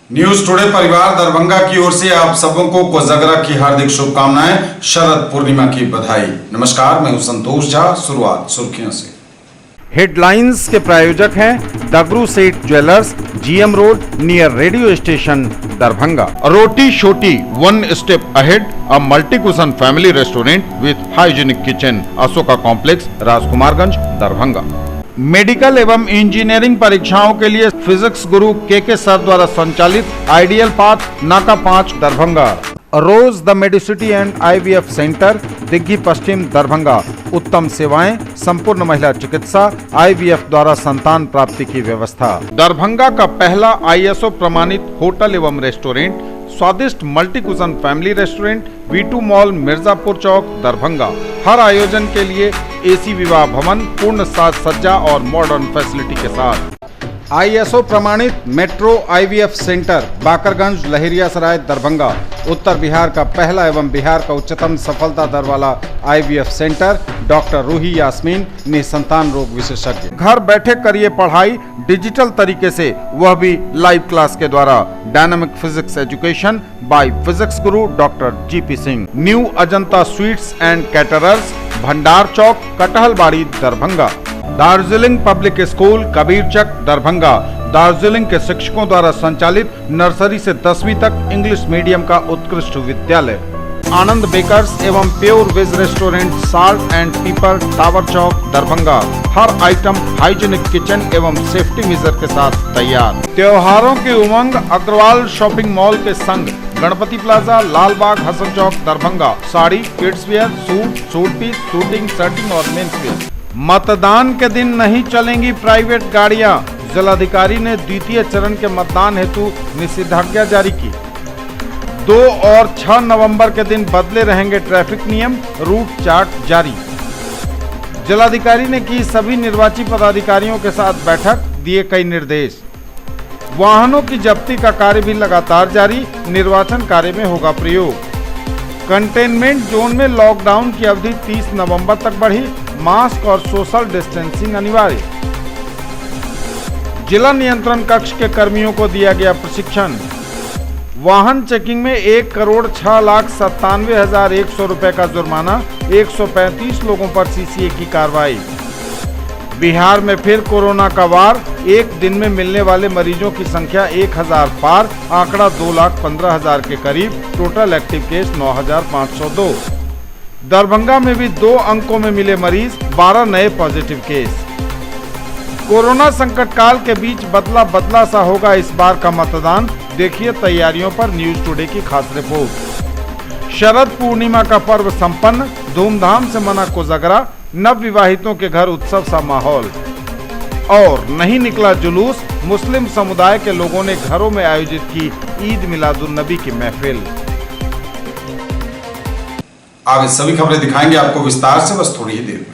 News today परिवार दरभंगा की ओर से आप सबों को कोजागरा की हार्दिक शुभकामनाएं, शरद पूर्णिमा की बधाई। नमस्कार, मैं हूं संतोष झा। शुरुआत सुर्खियों से। हेडलाइंस के प्रायोजक हैं Dagru Seth jewellers, GM road near radio station, Darbhanga. Roti shoti one step ahead, a multi cuisine family restaurant with hygienic kitchen, Ashoka complex, Rajkumarganj, Darbhanga. Medical एवं इंजीनियरिंग परीक्षाओं के लिए फिजिक्स गुरु के सर द्वारा संचालित ideal path, Naka 5, Darbhanga. Rose the medicity and IVF centre, Digghi Paschim, Darbhanga. उत्तम सेवाएं, संपूर्ण महिला चिकित्सा, IVF द्वारा संतान प्राप्ति की व्यवस्था। दरभंगा का पहला ISO प्रमाणित होटल एवं रेस्टोरेंट, स्वादिष्ट multi cuisine family restaurant, V2 mall, Mirzapur Chowk, Darbhanga. हर आयोजन के लिए AC विवाह भवन, पूर्ण साज सज्जा और मॉडर्न फैसिलिटी के साथ। ISO प्रमाणित metro IVF centre, Bakarganj, Laheriasarai, Darbhanga. उत्तर बिहार का पहला एवं बिहार का उच्चतम सफलता दर वाला IVF centre, doctor Ruhi Yasmin, निसंतान रोग विशेषज्ञ। घर बैठे करिए पढ़ाई डिजिटल तरीके से, वह भी लाइव क्लास के द्वारा। Dynamic physics education by physics Guru doctor GP Singh. New Ajanta sweets and caterers, Bhandar Chowk, Kathalbari, Darbhanga. Darjeeling public school, Kabirchak, Darbhanga. Darjeeling के शिक्षकों द्वारा संचालित नर्सरी से 10वीं तक इंग्लिश मीडियम का उत्कृष्ट विद्यालय। आनंद बेकर्स एवं pure veg restaurant, salt and pepper, tower Chowk, Darbhanga. हर आइटम हाइजीनिक किचन एवं सेफ्टी मेजर के साथ तैयार। त्योहारों की उमंग अग्रवाल शॉपिंग मॉल के संग, Ganpati plaza, Lalbagh, Hasan Chowk, Darbhanga. Sari, kids wear, suit piece, suiting, shirting और मेंस वेयर। मतदान के दिन नहीं चलेंगी प्राइवेट गाड़ियां, जिलाधिकारी ने द्वितीय चरण के मतदान हेतु निषेधाज्ञा जारी की। 2 और 6 नवंबर के दिन बदले रहेंगे ट्रैफिक नियम, रूट चार्ट जारी। जिलाधिकारी ने की सभी निर्वाची पदाधिकारियों के साथ बैठक, दिए कई निर्देश। वाहनों की जब्ती का कार्य भी लगातार जारी, निर्वाचन कार्य में होगा प्रयोग। कंटेनमेंट जोन में लॉकडाउन की अवधि 30 नवंबर तक बढ़ी, मास्क और सोशल डिस्टेंसिंग अनिवार्य। जिला नियंत्रण कक्ष के कर्मियों को दिया गया प्रशिक्षण। वाहन चेकिंग में 1,06,97,100 रुपए का जुर्माना, 135 लोगों पर CCA की कार्रवाई। बिहार में फिर कोरोना का वार, एक दिन में मिलने वाले मरीजों की संख्या 1000 पार, आंकड़ा 2,15,000 के करीब। Total active case 9,502। दरभंगा में भी 2 अंकों में मिले मरीज, 12 नए पॉजिटिव केस। कोरोना संकट काल के बीच बदला सा होगा इस बार का मतदान, देखिए तैयारियों पर न्यूज टुडे की खास रिपोर्ट। शरद पूर्णिमा का पर्व संपन्न, धूमधाम से मना कोजागरा, नव विवाहितों के घर उत्सव सा माहौल। और नहीं निकला जुलूस, मुस्लिम समुदाय के लोगों ने घरों में आयोजित की ईद मिलादुन नबी की महफिल। आगे सभी खबरें दिखाएंगे आपको विस्तार से, बस थोड़ी ही देर में।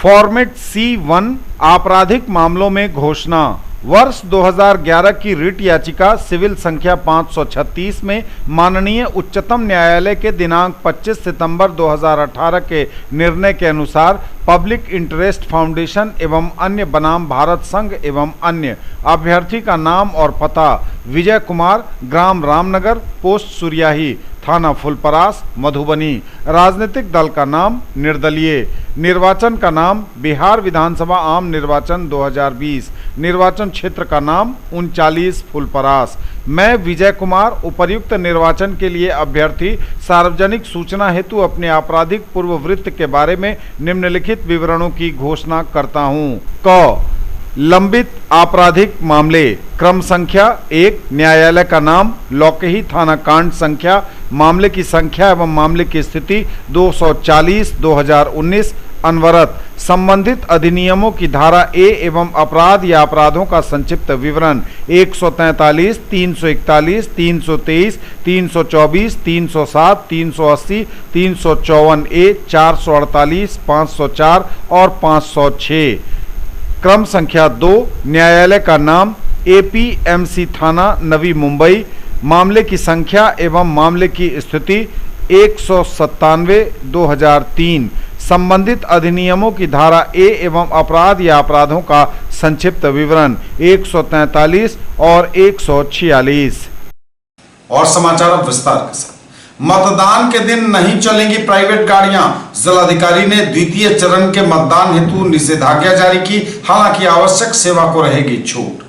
फॉर्मेट C1 आपराधिक मामलों में घोषणा। वर्ष 2011 की रिट याचिका सिविल संख्या 536 में माननीय उच्चतम न्यायालय के दिनांक 25 सितंबर 2018 के निर्णय के अनुसार पब्लिक इंटरेस्ट फाउंडेशन एवं अन्य बनाम भारत संघ एवं अन्य अभ्यर्थी का नाम और पता विजय कुमार, ग्राम रामनगर, पोस्ट सुरियाही, थाना फुलपरास, मधुबनी। राजनीतिक दल का नाम निर्दलीय। निर्वाचन का नाम बिहार विधानसभा आम निर्वाचन 2020। निर्वाचन क्षेत्र का नाम 39 फुलपरास। मैं विजय कुमार उपर्युक्त निर्वाचन के लिए अभ्यर्थी सार्वजनिक सूचना हेतु अपने आपराधिक पूर्ववृत्त के बारे में निम्नलिखित विवरणों की घोषणा करता हूँ। क लंबित आपराधिक मामले, क्रम संख्या 1, न्यायालय का नाम, लौकेही थाना कांड संख्या, मामले की संख्या एवं मामले की स्थिति 240/2019, अनवरत, संबंधित अधिनियमों की धारा A एवं अपराध या अपराधों का संक्षिप्त विवरण 143, 341, 323, 324, 307, 380, 354A, 448, 504 और 506। क्रम संख्या 2, न्यायालय का नाम APMC थाना नवी मुंबई, मामले की संख्या एवं मामले की स्थिति 197/2003, संबंधित अधिनियमों की धारा ए एवं अपराध या अपराधों का संक्षिप्त विवरण 143 और 146। और समाचार अब विस्तार के साथ। मतदान के दिन नहीं चलेंगी प्राइवेट गाड़ियां, जिलाधिकारी ने द्वितीय चरण के मतदान हेतु निषेधाज्ञा जारी की। हालांकि आवश्यक सेवा को रहेगी छूट।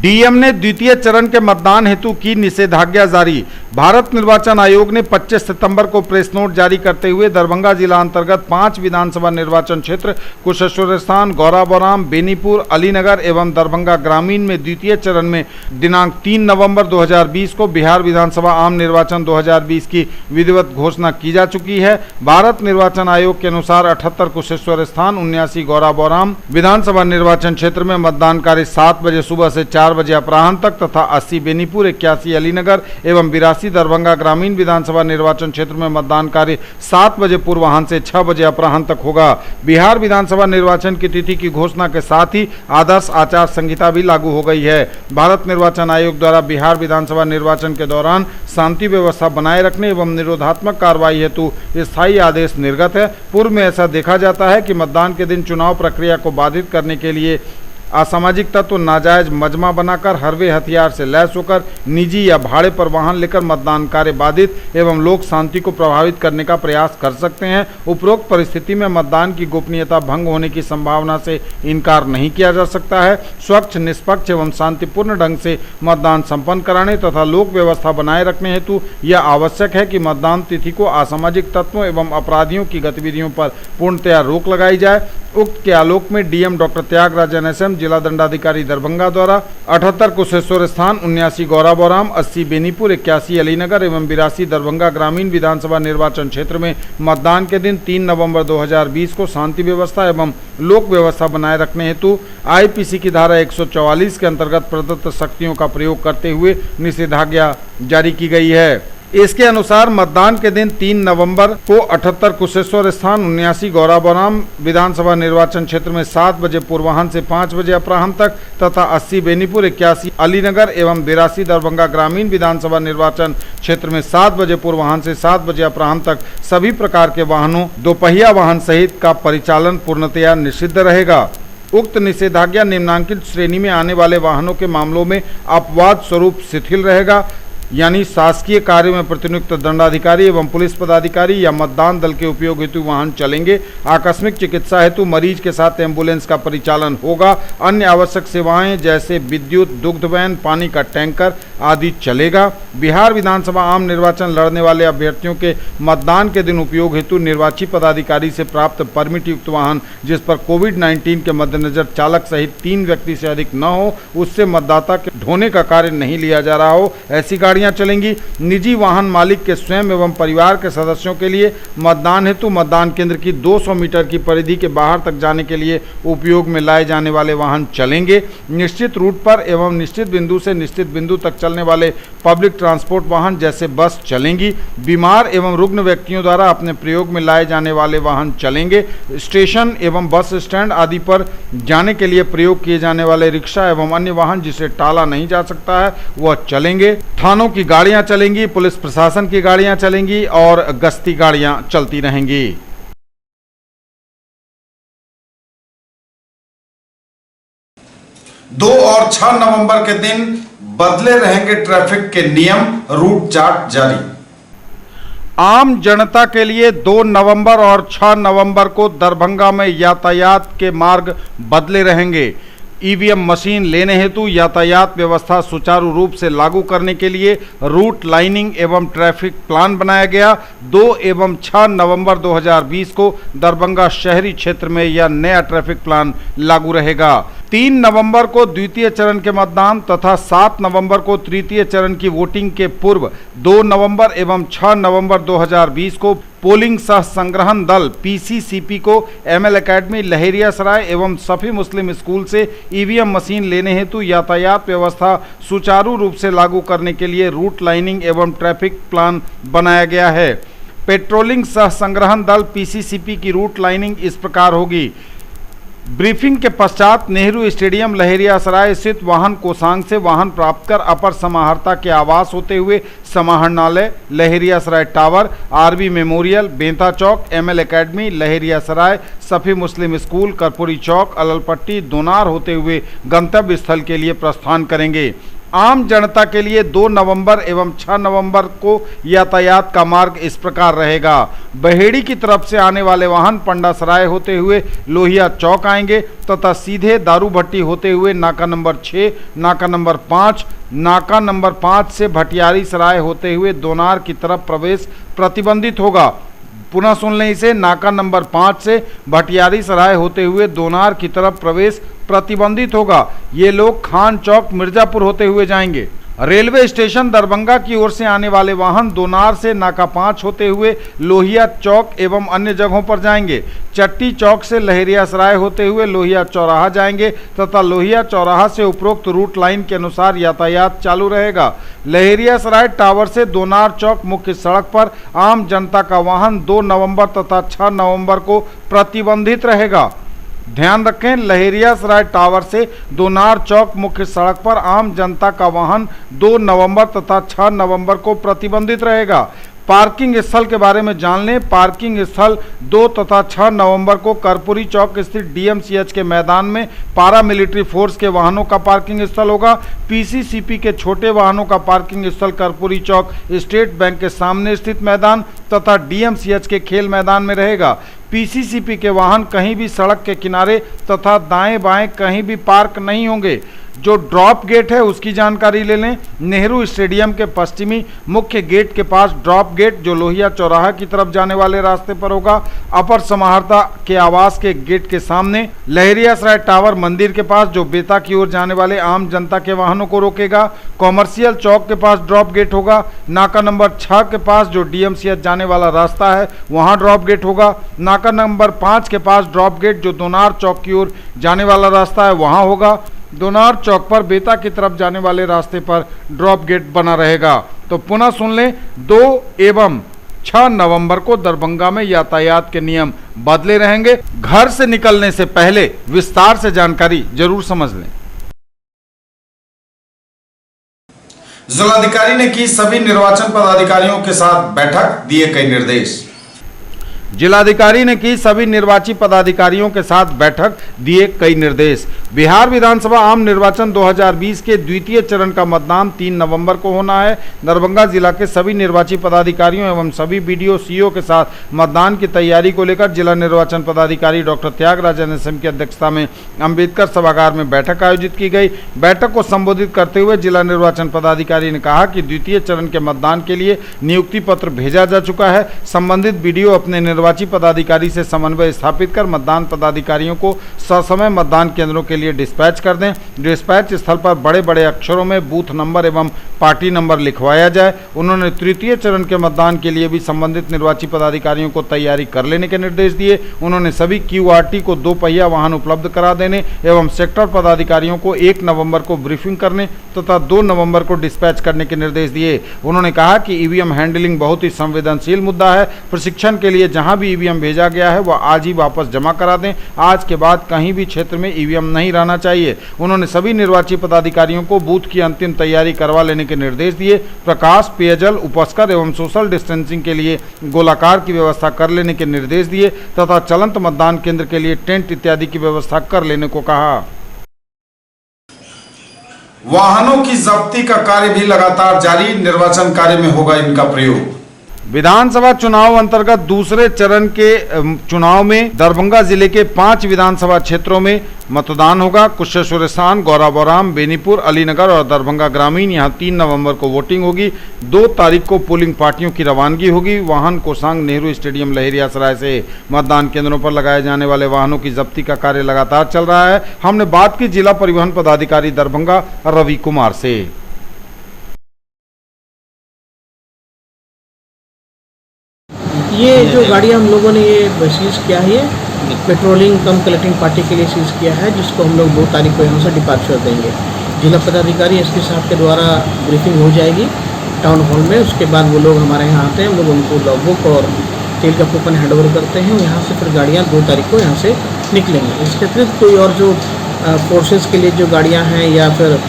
डीएम ने द्वितीय चरण के मतदान हेतु की निषेधाज्ञा जारी। भारत निर्वाचन आयोग ने 25 सितंबर को प्रेस नोट जारी करते हुए दरभंगा जिला अंतर्गत 5 विधानसभा निर्वाचन क्षेत्र कुशेश्वर स्थान, गौराबौराम, बेनीपुर, अलीनगर एवं दरभंगा ग्रामीण में द्वितीय चरण में दिनांक 3 नवंबर 2020 को बिहार विधानसभा आम निर्वाचन 2020 की विधिवत घोषणा की जा चुकी है। भारत निर्वाचन आयोग के अनुसार 78 कुशेश्वर स्थान, 79 गौराबौराम विधानसभा निर्वाचन क्षेत्र में मतदान कार्य 7 बजे सुबह से 4 बजे अपराह्न तक तथा 80 बेनीपुर, 81 अलीनगर एवं 82 दरभंगा ग्रामीण विधानसभा निर्वाचन क्षेत्र में मतदान कार्य 7 बजे पूर्वाह्न से 6 बजे अपराह्न तक होगा। बिहार विधानसभा निर्वाचन की तिथि की घोषणा के साथ ही आदर्श आचार संहिता भी लागू हो गई है। भारत निर्वाचन आयोग द्वारा बिहार विधानसभा निर्वाचन के दौरान शांति व्यवस्था बनाए रखने एवं निरोधात्मक कार्रवाई हेतु स्थायी आदेश निर्गत है। पूर्व में ऐसा देखा जाता है कि मतदान के दिन चुनाव प्रक्रिया को बाधित करने के लिए असामाजिक तत्व नाजायज मजमा बनाकर हरवे हथियार से लैस होकर निजी या भाड़े पर वाहन लेकर मतदान कार्य बाधित एवं लोक शांति को प्रभावित करने का प्रयास कर सकते हैं। उपरोक्त परिस्थिति में मतदान की गोपनीयता भंग होने की संभावना से इनकार नहीं किया जा सकता है। स्वच्छ, निष्पक्ष एवं शांतिपूर्ण ढंग से मतदान संपन्न कराने तथा लोक व्यवस्था बनाए रखने हेतु यह आवश्यक है कि मतदान तिथि को असामाजिक तत्वों एवं अपराधियों की गतिविधियों पर पूर्णतया रोक लगाई जाए। उक्त के आलोक में डीएम डॉक्टर त्यागराज NSM, जिला दंडाधिकारी दरभंगा द्वारा 78 कुशेश्वर स्थान, 79 गौराबौराम, 80 बेनीपुर, 81 अलीनगर एवं 82 दरभंगा ग्रामीण विधानसभा निर्वाचन क्षेत्र में मतदान के दिन 3 नवंबर 2020 को शांति व्यवस्था एवं लोक व्यवस्था बनाए रखने हेतु IPC की धारा 144 के अंतर्गत प्रदत्त शक्तियों का प्रयोग करते हुए निषेधाज्ञा जारी की गई है। इसके अनुसार मतदान के दिन 3 नवंबर को 78 कुशेश्वर स्थान, 79 गौराबौराम विधानसभा निर्वाचन क्षेत्र में 7 बजे पूर्वाह्न से 5 बजे अपराह्न तक तथा 80 बेनीपुर, 81 अलीनगर एवं 82 दरभंगा ग्रामीण विधानसभा निर्वाचन क्षेत्र में 7 बजे पूर्वाह्न से 7 बजे अपराह्न तक सभी प्रकार के वाहनों, दोपहिया वाहन सहित का परिचालन पूर्णतया निषिद्ध रहेगा। उक्त निषेधाज्ञा निम्नांकित श्रेणी में आने वाले वाहनों के मामलों में अपवाद स्वरूप शिथिल रहेगा, यानी शासकीय कार्य में प्रतिनियुक्त दंडाधिकारी एवं पुलिस पदाधिकारी या मतदान दल के उपयोग हेतु वाहन चलेंगे। आकस्मिक चिकित्सा हेतु मरीज के साथ एम्बुलेंस का परिचालन होगा। अन्य आवश्यक सेवाएं जैसे विद्युत, दुग्ध वैन, पानी का टैंकर आदि चलेगा। बिहार विधानसभा आम निर्वाचन लड़ने वाले अभ्यर्थियों के मतदान के दिन उपयोग हेतु निर्वाची पदाधिकारी से प्राप्त परमिट युक्त वाहन जिस पर कोविड-19 के मद्देनजर चालक सहित 3 व्यक्ति से अधिक न हो, उससे मतदाता के ढोने का कार्य नहीं लिया जा रहा हो, ऐसी गाड़ियां चलेंगी। निजी वाहन मालिक के स्वयं एवं परिवार के सदस्यों के लिए मतदान हेतु मतदान केंद्र की 200 मीटर की परिधि के बाहर तक जाने के लिए उपयोग में लाए जाने वाले वाहन चलेंगे। निश्चित रूट पर एवं निश्चित बिंदु से निश्चित बिंदु तक चलने वाले पब्लिक ट्रांसपोर्ट वाहन जैसे बस चलेंगी। बीमार एवं रुग्ण व्यक्तियों द्वारा अपने प्रयोग में लाए जाने वाले वाहन चलेंगे। स्टेशन एवं बस स्टैंड आदि पर जाने के लिए प्रयोग किए जाने वाले रिक्शा एवं अन्य वाहन जिसे टाला नहीं जा सकता है वह चलेंगे। थानों की गाड़ियां चलेंगी, पुलिस प्रशासन की गाड़ियां चलेंगी और गश्ती गाड़ियां चलती रहेंगी। 2 और 6 नवंबर के दिन बदले रहेंगे ट्रैफिक के नियम, रूट चार्ट जारी। आम जनता के लिए 2 नवंबर और 6 नवंबर को दरभंगा में यातायात के मार्ग बदले रहेंगे। ईवीएम मशीन लेने हेतु यातायात व्यवस्था सुचारू रूप से लागू करने के लिए रूट लाइनिंग एवं ट्रैफिक प्लान बनाया गया। 2 एवं 6 नवंबर 2020 को दरभंगा शहरी क्षेत्र में यह नया ट्रैफिक प्लान लागू रहेगा। 3 नवंबर को द्वितीय चरण के मतदान तथा 7 नवंबर को तृतीय चरण की वोटिंग के पूर्व 2 नवंबर एवं 6 नवंबर 2020 को पोलिंग सह संग्रहण दल PCCP को ML अकेडमी लहेरियासराय एवं सफी मुस्लिम स्कूल से ईवीएम मशीन लेने हेतु यातायात व्यवस्था सुचारू रूप से लागू करने के लिए रूट लाइनिंग एवं ट्रैफिक प्लान बनाया गया है। पेट्रोलिंग सह संग्रहण दल PCCP की रूट लाइनिंग इस प्रकार होगी। ब्रीफिंग के पश्चात नेहरू स्टेडियम लहेरियासराय स्थित वाहन कोषांग से वाहन प्राप्त कर अपर समाहर्ता के आवास होते हुए समाहरणालय, Laheriasarai tower, RB memorial, Benta Chowk, ML academy, Laheriasarai, Safi Muslim school, Karpoori Chowk, Allalpatti, Donar होते हुए गंतव्य स्थल के लिए प्रस्थान करेंगे। आम जनता के लिए 2 नवंबर एवं 6 नवंबर को यातायात का मार्ग इस प्रकार रहेगा। बहेड़ी की तरफ से आने वाले वाहन पंडासराय होते हुए लोहिया चौक आएंगे तथा सीधे दारू भट्टी होते हुए नाका नंबर 6, नाका नंबर 5, नाका नंबर 5 से भटियारी सराय होते हुए दोनार की तरफ प्रवेश प्रतिबंधित होगा। पुनः सुन लें इसे, नाका नंबर 5 से भटियारी सराय होते हुए दोनार की तरफ प्रवेश प्रतिबंधित होगा। ये लोग खान चौक मिर्जापुर होते हुए जाएंगे। रेलवे स्टेशन दरभंगा की ओर से आने वाले वाहन दोनार से नाका 5 होते हुए लोहिया चौक एवं अन्य जगहों पर जाएंगे। चट्टी चौक से लहेरियासराय होते हुए लोहिया चौराहा जाएंगे तथा लोहिया चौराहा से उपरोक्त रूट लाइन के अनुसार यातायात चालू रहेगा। लहेरियासराय टावर से दोनार चौक मुख्य सड़क पर आम जनता का वाहन 2 नवंबर तथा 6 नवंबर को प्रतिबंधित रहेगा। ध्यान रखें, लहेरियासराय टावर से दोनार चौक मुख्य सड़क पर आम जनता का वाहन 2 नवंबर तथा 6 नवंबर को प्रतिबंधित रहेगा। पार्किंग स्थल के बारे में जान लें। पार्किंग स्थल 2 तथा 6 नवंबर को कर्पूरी चौक स्थित डीएमसीएच के मैदान में पारामिलिट्री फोर्स के वाहनों का पार्किंग स्थल होगा। पीसीसीपी के छोटे वाहनों का पार्किंग स्थल कर्पूरी चौक स्टेट बैंक के सामने स्थित मैदान तथा डीएमसीएच के खेल मैदान में रहेगा। पीसीसीपी के वाहन कहीं भी सड़क के किनारे तथा दाएं बाएं कहीं भी पार्क नहीं होंगे। जो ड्रॉप गेट है उसकी जानकारी ले लें। नेहरू स्टेडियम के पश्चिमी मुख्य गेट के पास ड्रॉप गेट जो लोहिया चौराहा की तरफ जाने वाले रास्ते पर होगा। अपर समाहर्ता के आवास के गेट के सामने लहेरियासराय टावर मंदिर के पास जो बेता की ओर जाने वाले आम जनता के वाहनों को रोकेगा। कॉमर्शियल चौक के पास ड्रॉप गेट होगा। नाका नंबर 6 के पास जो डीएमसीएच जाने वाला रास्ता है वहां ड्रॉप गेट होगा। नाका नंबर 5 के पास ड्रॉप गेट जो दोनार चौक की ओर जाने वाला रास्ता है वहां होगा। दोनार चौक पर बेता की तरफ जाने वाले रास्ते पर ड्रॉप गेट बना रहेगा। तो पुनः सुन लें, 2 एवं 6 नवंबर को दरभंगा में यातायात के नियम बदले रहेंगे। घर से निकलने से पहले विस्तार से जानकारी जरूर समझ लें। जिलाधिकारी ने की सभी निर्वाचन पदाधिकारियों के साथ बैठक, दिए कई निर्देश। जिलाधिकारी ने की सभी निर्वाची पदाधिकारियों के साथ बैठक, दिए कई निर्देश। बिहार विधानसभा आम निर्वाचन 2020 के द्वितीय चरण का मतदान 3 नवंबर को होना है। दरभंगा जिला के सभी निर्वाची पदाधिकारियों एवं सभी बीडीओ सीओ के साथ मतदान की तैयारी को लेकर जिला निर्वाचन पदाधिकारी डॉक्टर त्यागराजन एसएम की अध्यक्षता में अंबेडकर सभागार में बैठक आयोजित की गई। बैठक को संबोधित करते हुए जिला निर्वाचन पदाधिकारी ने कहा कि द्वितीय चरण के मतदान के लिए नियुक्ति पत्र भेजा जा चुका है। संबंधित बीडीओ अपने निर्वाची पदाधिकारी से समन्वय स्थापित कर मतदान पदाधिकारियों को ससमय मतदान केंद्रों के लिए डिस्पैच कर दें। डिस्पैच स्थल पर बड़े बड़े अक्षरों में बूथ नंबर एवं पार्टी नंबर लिखवाया जाए। उन्होंने तृतीय चरण के मतदान के लिए भी संबंधित निर्वाची पदाधिकारियों को तैयारी कर लेने के निर्देश दिए। उन्होंने सभी क्यूआरटी को 2 पहिया वाहन उपलब्ध करा देने एवं सेक्टर पदाधिकारियों को 1 नवंबर को ब्रीफिंग करने तथा 2 नवंबर को डिस्पैच करने के निर्देश दिए। उन्होंने कहा कि ईवीएम हैंडलिंग बहुत ही संवेदनशील मुद्दा है। प्रशिक्षण के लिए जहां भी ईवीएम भेजा गया है वह आज ही वापस जमा करा दें। आज के बाद कहीं भी क्षेत्र में ईवीएम नहीं रहना चाहिए। उन्होंने सभी निर्वाची पदाधिकारियों को बूथ की अंतिम तैयारी करवा लेने के निर्देश दिए। प्रकाश, पेयजल, उपस्कर एवं सोशल डिस्टेंसिंग के लिए गोलाकार की व्यवस्था कर लेने के निर्देश दिए तथा चलंत मतदान केंद्र के लिए टेंट इत्यादि की व्यवस्था कर लेने को कहा। वाहनों की जब्ती का कार्य भी लगातार जारी, निर्वाचन कार्य में होगा इनका प्रयोग। विधानसभा चुनाव अंतर्गत दूसरे चरण के चुनाव में दरभंगा जिले के 5 विधानसभा क्षेत्रों में मतदान होगा। कुशेश्वर स्थान, गौराबौराम, बेनीपुर, अलीनगर और दरभंगा ग्रामीण। यहां 3 नवंबर को वोटिंग होगी। 2 तारीख को पोलिंग पार्टियों की रवानगी होगी। वाहन कोषांग नेहरू स्टेडियम लहेरियासराय से मतदान केंद्रों पर लगाए जाने वाले वाहनों की जब्ती का कार्य लगातार चल रहा है। हमने बात की जिला परिवहन पदाधिकारी दरभंगा रवि कुमार से। ये जो गाड़ियाँ हम लोगों ने ये सीज़ किया है, ये पेट्रोलिंग कम कलेक्टिंग पार्टी के लिए सीज़ किया है, जिसको हम लोग 2 तारीख को यहाँ से डिपार्चर देंगे। जिला पदाधिकारी एसपी साहब के द्वारा ब्रीफिंग हो जाएगी टाउन हॉल में। उसके बाद वो लोग हमारे यहाँ आते हैं, हम लोग उनको लॉगबुक और तेल का कूपन हैंड ओवर करते हैं। यहाँ से फिर गाड़ियाँ 2 तारीख को यहाँ से निकलेंगे। इसके अतिरिक्त कोई और जो फोर्सेस के लिए जो गाड़ियां हैं या फिर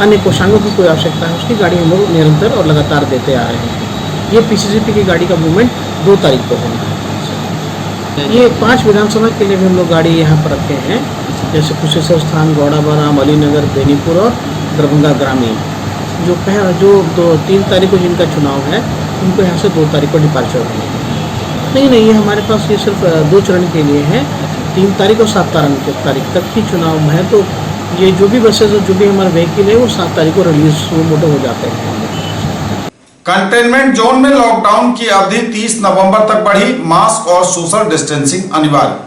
अन्य कोषांगों की कोई आवश्यकता है, उसकी गाड़ी हम लोग निरंतर और लगातार देते आ रहे हैं। ये पीसीसीपी की गाड़ी का मूवमेंट 2 तारीख को होना है। ये 5 विधानसभा के लिए भी हम लोग गाड़ी यहाँ पर रखे हैं, जैसे कुशेश्वर स्थान, गौड़ाबाराम, अलीनगर, बेनीपुर और दरभंगा ग्रामीण। जो 3 तारीख को जिनका चुनाव है, उनको यहाँ से 2 तारीख को डिपार्चर होंगे। नहीं, ये हमारे पास ये सिर्फ 2 चरण के लिए है। 3 तारीख और 7 तारीख तक ही चुनाव है, तो ये जो भी बसेज जो भी हमारे व्हीकल है वो 7 तारीख को रिलीज मोटो हो जाते हैं। कंटेनमेंट जोन में लॉकडाउन की अवधि 30 नवंबर तक बढ़ी, मास्क और सोशल डिस्टेंसिंग अनिवार्य।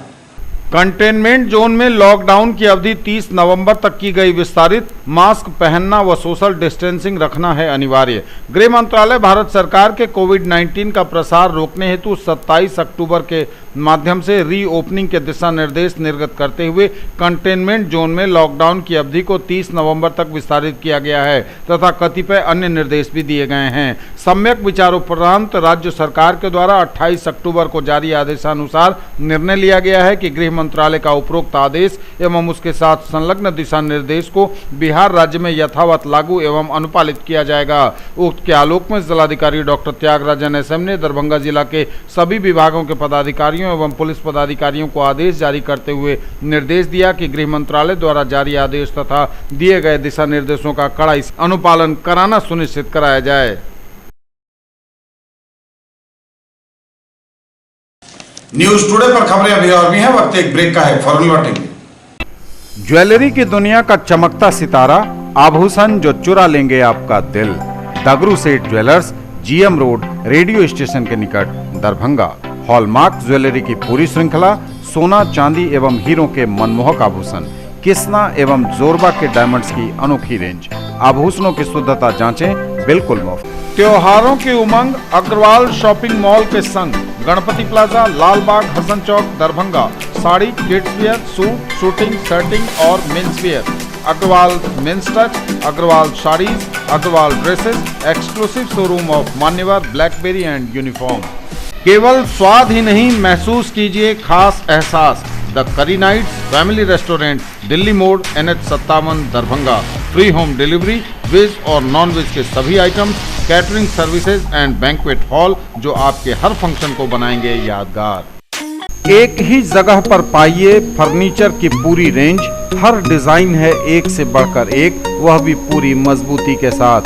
कंटेनमेंट जोन में लॉकडाउन की अवधि 30 नवंबर तक की गई विस्तारित, मास्क पहनना व सोशल डिस्टेंसिंग रखना है अनिवार्य। गृह मंत्रालय भारत सरकार के कोविड-19 का प्रसार रोकने हेतु 27 अक्टूबर के माध्यम से रीओपनिंग के दिशा निर्देश निर्गत करते हुए कंटेनमेंट जोन में लॉकडाउन की अवधि को 30 नवंबर तक विस्तारित किया गया है तथा कतिपय अन्य निर्देश भी दिए गए हैं। सम्यक विचारोपरांत राज्य सरकार के द्वारा 28 अक्टूबर को जारी आदेशानुसार निर्णय लिया गया है कि गृह मंत्रालय का उपरोक्त आदेश एवं उसके साथ संलग्न दिशा निर्देश को बिहार राज्य में यथावत लागू एवं अनुपालित किया जाएगा। उक्त के आलोक में जिलाधिकारी डॉक्टर त्यागराजन एसएम ने दरभंगा जिला के सभी विभागों के पदाधिकारियों एवं पुलिस पदाधिकारियों को आदेश जारी करते हुए निर्देश दिया कि गृह मंत्रालय द्वारा जारी आदेश तथा दिए गए दिशा निर्देशों का कड़ाई से अनुपालन कराना सुनिश्चित कराया जाए। न्यूज टुडे पर खबरें अभी और भी हैं, वक्त एक ब्रेक का है, फौरन लौटेंगे। ज्वेलरी की दुनिया का चमकता सितारा, आभूषण जो चुरा लेंगे आपका दिल। दगरू सेठ jewellers, GM road, radio station के निकट, दरभंगा। हॉलमार्क ज्वेलरी की पूरी श्रृंखला, सोना, चांदी एवं हीरों के मनमोहक आभूषण, किस्ना एवं जोरबा के डायमंड्स की अनोखी रेंज। आभूषणों की शुद्धता जांचें, बिल्कुल मुफ्त। त्योहारों की उमंग अग्रवाल शॉपिंग मॉल के संग, Ganpati plaza, Lalbagh, Hasan Chowk, Darbhanga. Sari, kids wear, suit, suiting, shirting और men's wear. Agrawal men's touch, Agrawal sarees, Agrawal dresses, exclusive showroom of Manyavar, BlackBerry and uniform. केवल स्वाद ही नहीं, महसूस कीजिए खास एहसास। द करी nights family restaurant, Delhi Mor, NH57, Darbhanga. Free home delivery, veg और नॉन वेज के सभी items, catering services and banquet hall जो आपके हर फंक्शन को बनाएंगे यादगार। एक ही जगह पर पाइए फर्नीचर की पूरी रेंज, हर डिजाइन है एक से बढ़कर एक, वह भी पूरी मजबूती के साथ।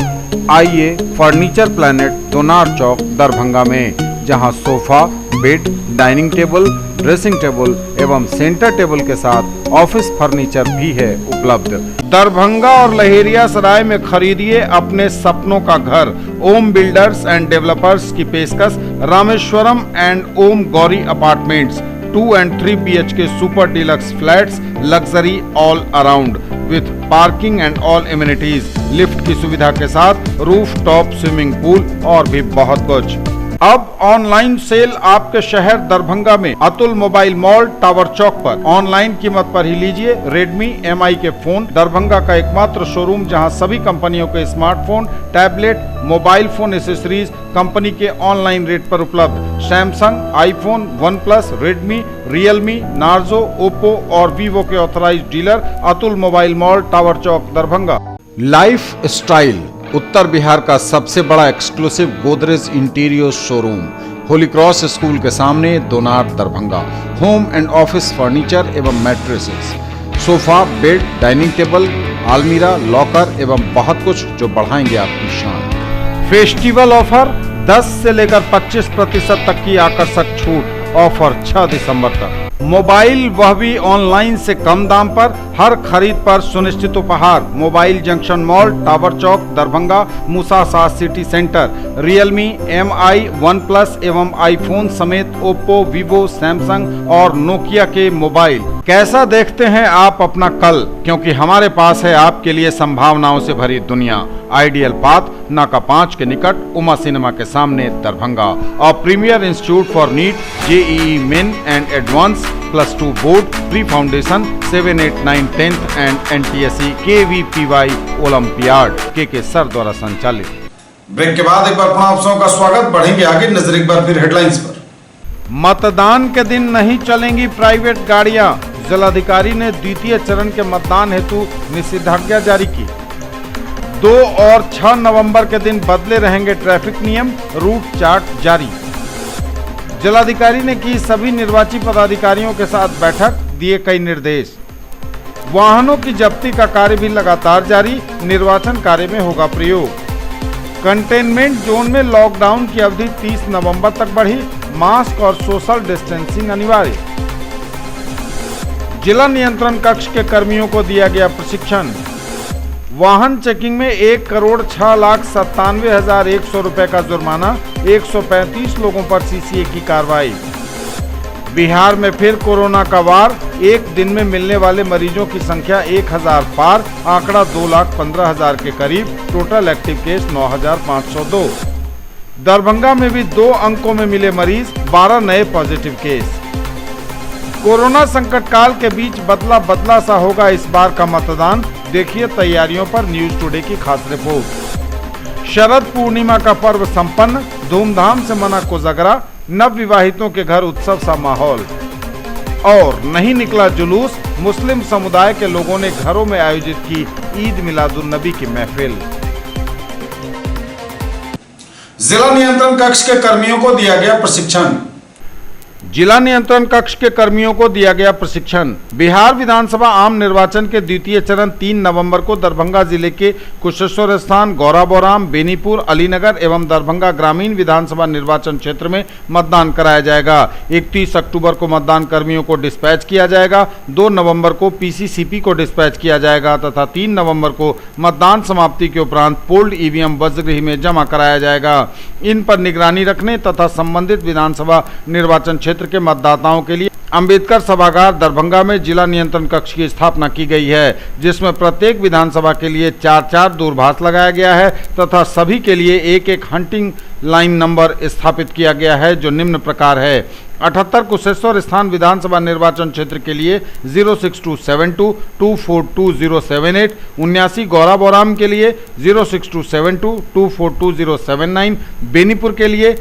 आइए फर्नीचर प्लैनेट, दोनार चौक, दरभंगा में, जहां sofa, bed, dining table, dressing table एवं सेंटर टेबल के साथ ऑफिस फर्नीचर भी है उपलब्ध। दरभंगा और लहेरियासराय में खरीदिए अपने सपनों का घर। ओम बिल्डर्स एंड डेवलपर्स की पेशकश, Rameshwaram and Om Gauri apartments, 2 and 3 BHK super deluxe flats, luxury all around with parking and all amenities, lift की सुविधा के साथ, रूफ टॉप स्विमिंग पूल और भी बहुत कुछ। अब ऑनलाइन सेल आपके शहर दरभंगा में Atul mobile mall, tower Chowk पर। ऑनलाइन कीमत पर ही लीजिए Redmi MI के फोन। दरभंगा का एकमात्र शोरूम जहां सभी कंपनियों के smartphone, tablet, mobile phone accessories company के ऑनलाइन रेट पर उपलब्ध। Samsung, iPhone, OnePlus, Redmi, Realme, Narzo, Oppo और Vivo के authorised dealer Atul mobile mall, tower Chowk, Darbhanga. Life style उत्तर बिहार का सबसे बड़ा exclusive Godrej interior showroom, holy cross school के सामने, Donar, Darbhanga. Home and office furniture एवं mattresses, sofa, bed, dining table, आलमीरा, लॉकर एवं बहुत कुछ जो बढ़ाएंगे आपकी शान। फेस्टिवल ऑफर, 10 से लेकर 25% तक की आकर्षक छूट। ऑफर 6 दिसंबर तक। मोबाइल वह भी ऑनलाइन से कम दाम पर, हर खरीद पर सुनिश्चित उपहार। Mobile junction mall, tower Chowk, Darbhanga, Musa city centre. Realme, MI, OnePlus एवं आईफोन समेत ओप्पो, वीवो, सैमसंग और नोकिया के मोबाइल। कैसा देखते हैं आप अपना कल, क्योंकि हमारे पास है आपके लिए संभावनाओं से भरी दुनिया। आइडियल पाथ, नाका 5 के निकट, उमा सिनेमा के सामने, दरभंगा। और premier institute for NEET, JEE main and advance, +2 board, pre foundation, 7, 8, 9, 10th and NTSE KVPY olympiad के सर द्वारा संचालित। ब्रेक के बाद एक बार पुनः आप सबका स्वागत। बढ़ेंगे आगे, नजर एक बार फिर हेडलाइंस पर। मतदान के दिन नहीं चलेंगी प्राइवेट गाड़ियां, जिलाधिकारी ने द्वितीय चरण के मतदान हेतु निषेधाज्ञा जारी की। 2 और 6 नवंबर के दिन बदले रहेंगे ट्रैफिक नियम, रूट चार्ट जारी। जिलाधिकारी ने की सभी निर्वाची पदाधिकारियों के साथ बैठक, दिए कई निर्देश। वाहनों की जब्ती का कार्य भी लगातार जारी, निर्वाचन कार्य में होगा प्रयोग। कंटेनमेंट जोन में लॉकडाउन की अवधि 30 नवंबर तक बढ़ी, मास्क और सोशल डिस्टेंसिंग अनिवार्य। जिला नियंत्रण कक्ष के कर्मियों को दिया गया प्रशिक्षण। वाहन चेकिंग में 1,97,97,100 रुपए का जुर्माना, 135 लोगों पर सीसीए की कार्रवाई। बिहार में फिर कोरोना का वार, एक दिन में मिलने वाले मरीजों की संख्या 1000 पार, आंकड़ा 2,15,000 के करीब, टोटल एक्टिव केस 9,502। दरभंगा में भी 2 अंकों में मिले मरीज, 12 नए पॉजिटिव केस। कोरोना संकट काल के बीच बदला सा होगा इस बार का मतदान, देखिए तैयारियों पर न्यूज टुडे की खास रिपोर्ट। शरद पूर्णिमा का पर्व संपन्न, धूमधाम से मना कोजागरा, नव विवाहितों के घर उत्सव सा माहौल। और नहीं निकला जुलूस, मुस्लिम समुदाय के लोगों ने घरों में आयोजित की ईद मिलादुन्नबी की महफिल। जिला नियंत्रण कक्ष के कर्मियों को दिया गया प्रशिक्षण। जिला नियंत्रण कक्ष के कर्मियों को दिया गया प्रशिक्षण। बिहार विधानसभा आम निर्वाचन के द्वितीय चरण 3 नवंबर को दरभंगा जिले के कुशेश्वर स्थान, गौराबोराम, बेनीपुर, अलीनगर एवं दरभंगा ग्रामीण विधानसभा निर्वाचन क्षेत्र में मतदान कराया जाएगा। 31 अक्टूबर को मतदान कर्मियों को डिस्पैच किया जाएगा, 2 नवंबर को पीसीसीपी को डिस्पैच किया जाएगा तथा 3 नवंबर को मतदान समाप्ति के उपरांत पोल्ड ईवीएम वज्रगृह में जमा कराया जाएगा। इन पर निगरानी रखने तथा संबंधित विधानसभा निर्वाचन क्षेत्र के मतदाताओं के लिए अंबेडकर सभागार दरभंगा में जिला नियंत्रण कक्ष की स्थापना की गई है, जिसमें प्रत्येक विधानसभा के लिए 4-4 दूरभाष लगाया गया है तथा सभी के लिए एक हंटिंग लाइन नंबर स्थापित किया गया है, जो निम्न प्रकार है। 78 कुशेश्वर स्थान विधानसभा निर्वाचन क्षेत्र के लिए 06272242078, 79 गौराबोराम के लिए 06272242079, बेनीपुर के लिए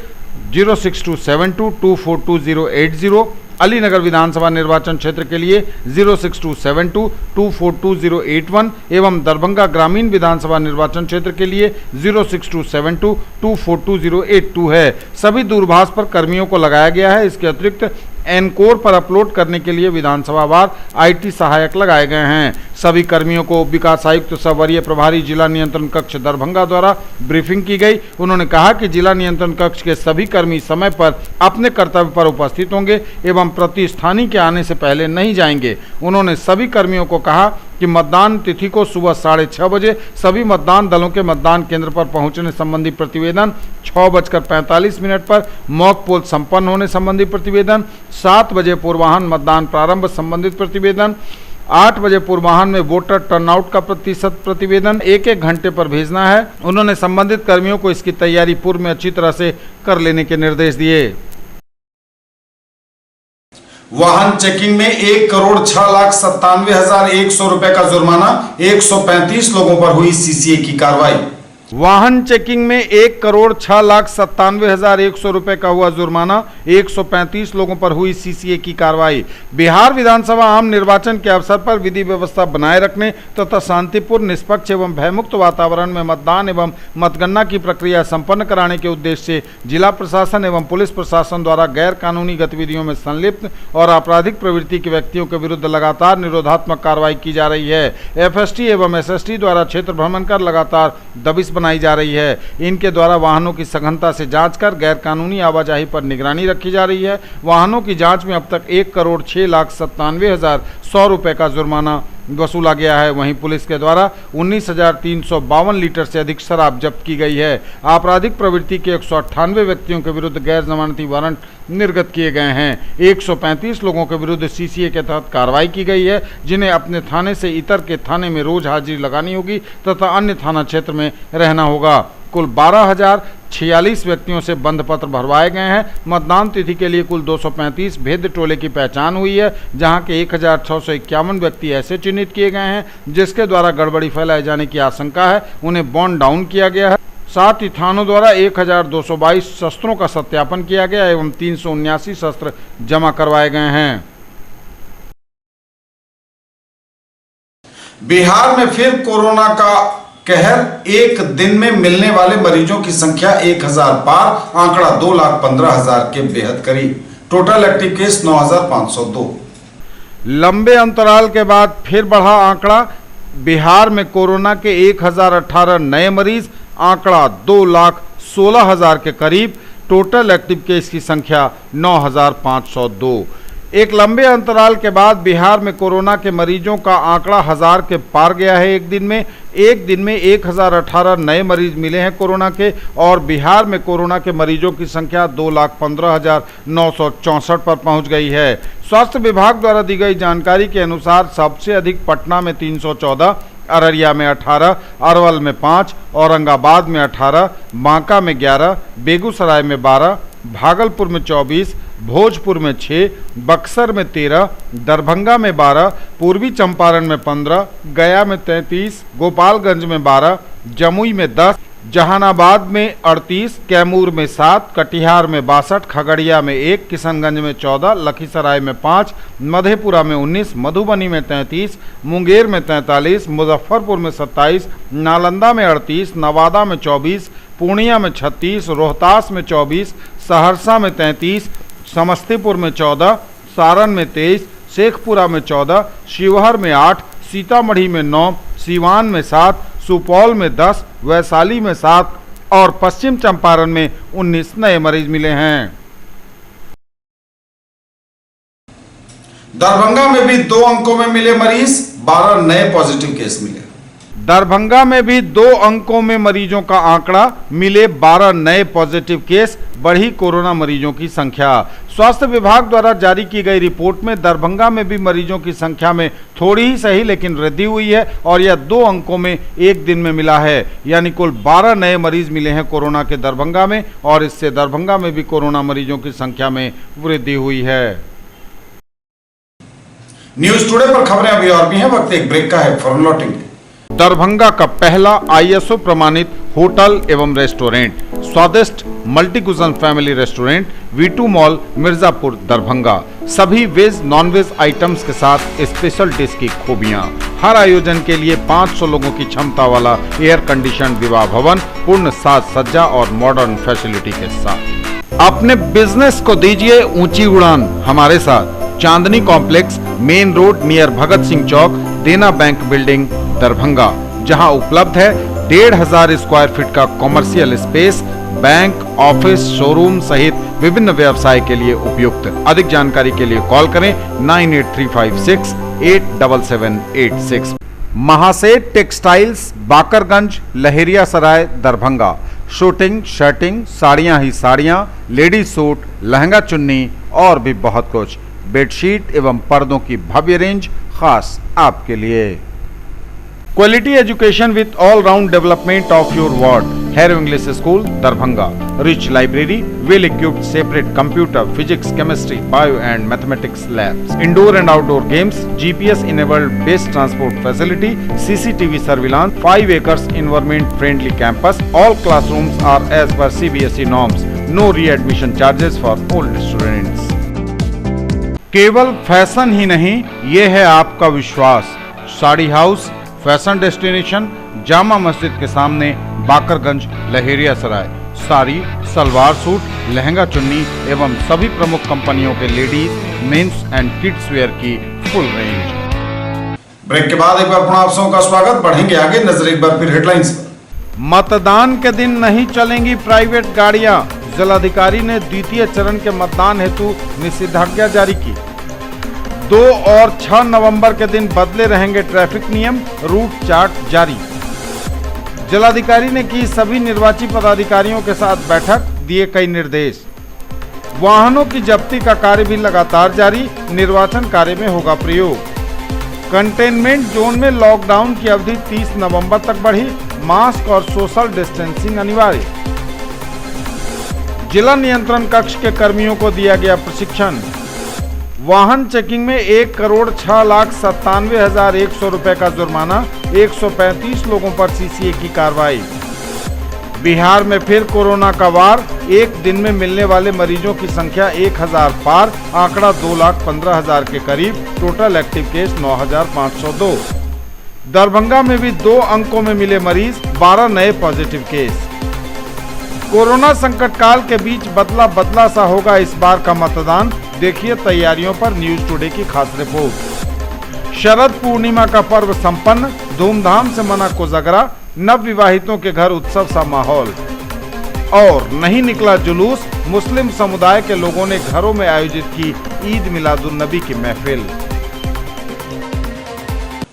06272242080, अलीनगर विधानसभा निर्वाचन क्षेत्र के लिए 06272242081 एवं दरभंगा ग्रामीण विधानसभा निर्वाचन क्षेत्र के लिए 06272242082 है। सभी दूरभाष पर कर्मियों को लगाया गया है। इसके अतिरिक्त एनकोर पर अपलोड करने के लिए विधानसभावार आईटी सहायक लगाए गए हैं। सभी कर्मियों को विकास आयुक्त सह वरीय प्रभारी जिला नियंत्रण कक्ष दरभंगा द्वारा ब्रीफिंग की गई। उन्होंने कहा कि जिला नियंत्रण कक्ष के सभी कर्मी समय पर अपने कर्तव्य पर उपस्थित होंगे एवं प्रतिस्थानी के आने से पहले नहीं जाएंगे। उन्होंने सभी कर्मियों को कहा कि मतदान तिथि को सुबह 6:30 बजे सभी मतदान दलों के मतदान केंद्र पर पहुंचने संबंधी प्रतिवेदन, 6:45 पर मॉक पोल संपन्न होने संबंधी प्रतिवेदन, 7 बजे पूर्वाह्न मतदान प्रारंभ संबंधित प्रतिवेदन, 8 बजे पूर्वाह्न में वोटर टर्नआउट का प्रतिशत प्रतिवेदन 1-1 घंटे पर भेजना है। उन्होंने संबंधित कर्मियों को इसकी तैयारी पूर्व में अच्छी तरह से कर लेने के निर्देश दिए। वाहन चेकिंग में 1,06,97,100 रुपए का जुर्माना, 135 लोगों पर हुई सीसीए की कार्रवाई। वाहन चेकिंग में 1,06,97,100 रुपए का हुआ जुर्माना, 135 लोगों पर हुई सीसीए की कार्रवाई। बिहार विधानसभा आम निर्वाचन के अवसर पर विधि व्यवस्था बनाए रखने तथा शांतिपूर्ण, निष्पक्ष एवं भयमुक्त वातावरण में मतदान एवं मतगणना की प्रक्रिया संपन्न कराने के उद्देश्य से जिला प्रशासन एवं पुलिस प्रशासन द्वारा गैर कानूनी गतिविधियों में संलिप्त और आपराधिक प्रवृत्ति के व्यक्तियों के विरुद्ध लगातार निरोधात्मक कार्रवाई की जा रही है। एफएसटी एवं एसएसटी द्वारा क्षेत्र भ्रमण कर लगातार दबिश बनाई जा रही है। इनके द्वारा वाहनों की सघनता से जांच कर गैर कानूनी आवाजाही पर निगरानी रखी जा रही है। वाहनों की जांच में अब तक 1,06,97,100 रुपए का जुर्माना वसूला गया है। वहीं पुलिस के द्वारा 19,352 लीटर से अधिक शराब जब्त की गई है। आपराधिक प्रवृत्ति के 198 व्यक्तियों के विरुद्ध गैर जमानती वारंट निर्गत किए गए हैं। 135 लोगों के विरुद्ध सीसीए के तहत कार्रवाई की गई है, जिन्हें अपने थाने से इतर के थाने में रोज हाजिरी लगानी होगी तथा अन्य थाना क्षेत्र में रहना होगा। कुल 12,046 व्यक्तियों से बंध पत्र भरवाए गए हैं। मतदान तिथि के लिए कुल 235 भेद्य टोले की पहचान हुई है, जहां के 1,651 व्यक्ति ऐसे चिन्हित किए गए हैं जिसके द्वारा गड़बड़ी फैलाए जाने की आशंका है। उन्हें बॉन्ड डाउन किया गया है। साथ ही थानों द्वारा 1,222 शस्त्रों का सत्यापन किया गया एवं 379 शस्त्र जमा करवाए गए हैं। बिहार में फिर कोरोना का कहर, एक दिन में मिलने वाले मरीजों की संख्या 1000 पार, आंकड़ा 2,15,000 के बेहद करीब। Total active case 9,502। लंबे अंतराल के बाद फिर बढ़ा आंकड़ा, बिहार में कोरोना के 1018 नए मरीज, आंकड़ा 2,16,000 के करीब। टोटल एक्टिव केस की संख्या 9,502। एक लंबे अंतराल के बाद बिहार में कोरोना के मरीजों का आंकड़ा 1000 के पार गया है। एक दिन में 1018 नए मरीज मिले हैं कोरोना के, और बिहार में कोरोना के मरीजों की संख्या 2,15,964 पर पहुंच गई है। स्वास्थ्य विभाग द्वारा दी गई जानकारी के अनुसार सबसे अधिक पटना में 314, अररिया में 18, अरवल में 5, औरंगाबाद में 18, बांका में 11, बेगूसराय में 12, भागलपुर में 24, भोजपुर में 6, बक्सर में 13, दरभंगा में 12, पूर्वी चंपारण में 15, गया में 33, गोपालगंज में 12, जमुई में 10, जहानाबाद में 38, कैमूर में 7, कटिहार में 62, खगड़िया में 1, किशनगंज में 14, लखीसराय में 5, मधेपुरा में 19, मधुबनी में 33, मुंगेर में 43, मुजफ्फरपुर में 27, नालंदा में 38, नवादा में 24, पूर्णिया में 36, रोहतास में 24, सहरसा में 33, समस्तीपुर में 14, सारण में 23, शेखपुरा में 14, शिवहर में 8, सीतामढ़ी में 9, सीवान में 7, सुपौल में 10, वैशाली में 7 और पश्चिम चंपारण में 19 नए मरीज मिले हैं। दरभंगा में भी 2 अंकों में मिले मरीज, 12 नए पॉजिटिव केस मिले। दरभंगा में भी 2 अंकों में मरीजों का आंकड़ा, मिले 12 नए पॉजिटिव केस, बढ़ी कोरोना मरीजों की संख्या। स्वास्थ्य विभाग द्वारा जारी की गई रिपोर्ट में दरभंगा में भी मरीजों की संख्या में थोड़ी ही सही लेकिन वृद्धि हुई है, और यह 2 अंकों में एक दिन में मिला है, यानी कुल 12 नए मरीज मिले हैं कोरोना के दरभंगा में, और इससे दरभंगा में भी कोरोना मरीजों की संख्या में वृद्धि हुई है। न्यूज टुडे पर खबरें अभी और भी हैं, वक्त एक ब्रेक का है, फौरन लौटेंगे। दरभंगा का पहला ISO प्रमाणित होटल एवं रेस्टोरेंट, स्वादिष्ट multi cuisine family restaurant, V2 mall, Mirzapur, Darbhanga. सभी वेज नॉन वेज आइटम्स के साथ स्पेशल डिश की खूबियां। हर आयोजन के लिए 500 लोगों की क्षमता वाला एयर कंडीशन विवाह भवन, पूर्ण साज सज्जा और मॉडर्न फैसिलिटी के साथ। अपने बिजनेस को दीजिए ऊंची उड़ान हमारे साथ। चांदनी complex, main road near Bhagat Singh चौक, देना बैंक बिल्डिंग, दरभंगा, जहां उपलब्ध है 1,500 स्क्वायर फीट का commercial space, bank, office, showroom सहित विभिन्न व्यवसाय के लिए उपयुक्त। अधिक जानकारी के लिए कॉल करें 9835687786। Mahaseth textiles, Bakarganj, Laheriasarai, Darbhanga. Shooting, shirting, साड़ियां ही साड़ियां, लेडीज सूट, लहंगा चुन्नी और भी बहुत कुछ। बेडशीट एवं पर्दों की भव्य रेंज खास आपके लिए। Quality education with all round development of your ward. Harrow English school, Darbhanga. Rich library, well equipped separate computer, physics, chemistry, bio and mathematics labs, indoor and outdoor games, GPS enabled best transport facility, CCTV surveillance, 5 acres environment friendly campus. All classrooms are as per CBSE norms. No re-admission charges for old students. केवल fashion ही नहीं, ये है आपका विश्वास। Sari house, fashion destination, Jama Masjid के सामने, Bakarganj, Laheriasarai. Sari, salwar suit, lehenga chunni एवं सभी प्रमुख कंपनियों के ladies, mens and kids wear की फुल रेंज। ब्रेक के बाद एक बार पुनः आप सबका स्वागत। बढ़ेंगे आगे, नजर एक बार फिर हेडलाइंस पर। मतदान के दिन नहीं चलेंगी प्राइवेट गाड़ियां, जिलाधिकारी ने द्वितीय चरण के मतदान हेतु निषेधाज्ञा जारी की। 2 और 6 नवंबर के दिन बदले रहेंगे ट्रैफिक नियम, रूट चार्ट जारी। जिलाधिकारी ने की सभी निर्वाची पदाधिकारियों के साथ बैठक, दिए कई निर्देश। वाहनों की जब्ती का कार्य भी लगातार जारी, निर्वाचन कार्य में होगा प्रयोग। कंटेनमेंट जोन में लॉकडाउन की अवधि 30 नवंबर तक बढ़ी, मास्क और सोशल डिस्टेंसिंग अनिवार्य। जिला नियंत्रण कक्ष के कर्मियों को दिया गया प्रशिक्षण। वाहन चेकिंग में 1,06,97,100 रुपए का जुर्माना, 135 लोगों पर CCA की कार्रवाई। बिहार में फिर कोरोना का वार, एक दिन में मिलने वाले मरीजों की संख्या 1000 पार, आंकड़ा 2,15,000 के करीब। Total active case 9,502। दरभंगा में भी 2 अंकों में मिले मरीज, 12 नए पॉजिटिव केस। कोरोना संकट काल के बीच बदला सा होगा इस बार का मतदान, देखिए तैयारियों पर न्यूज टुडे की खास रिपोर्ट। शरद पूर्णिमा का पर्व संपन्न, धूमधाम से मना कोजगरा, नव विवाहितों के घर उत्सव सा माहौल। और नहीं निकला जुलूस, मुस्लिम समुदाय के लोगों ने घरों में आयोजित की ईद मिलादुन्नबी की महफिल।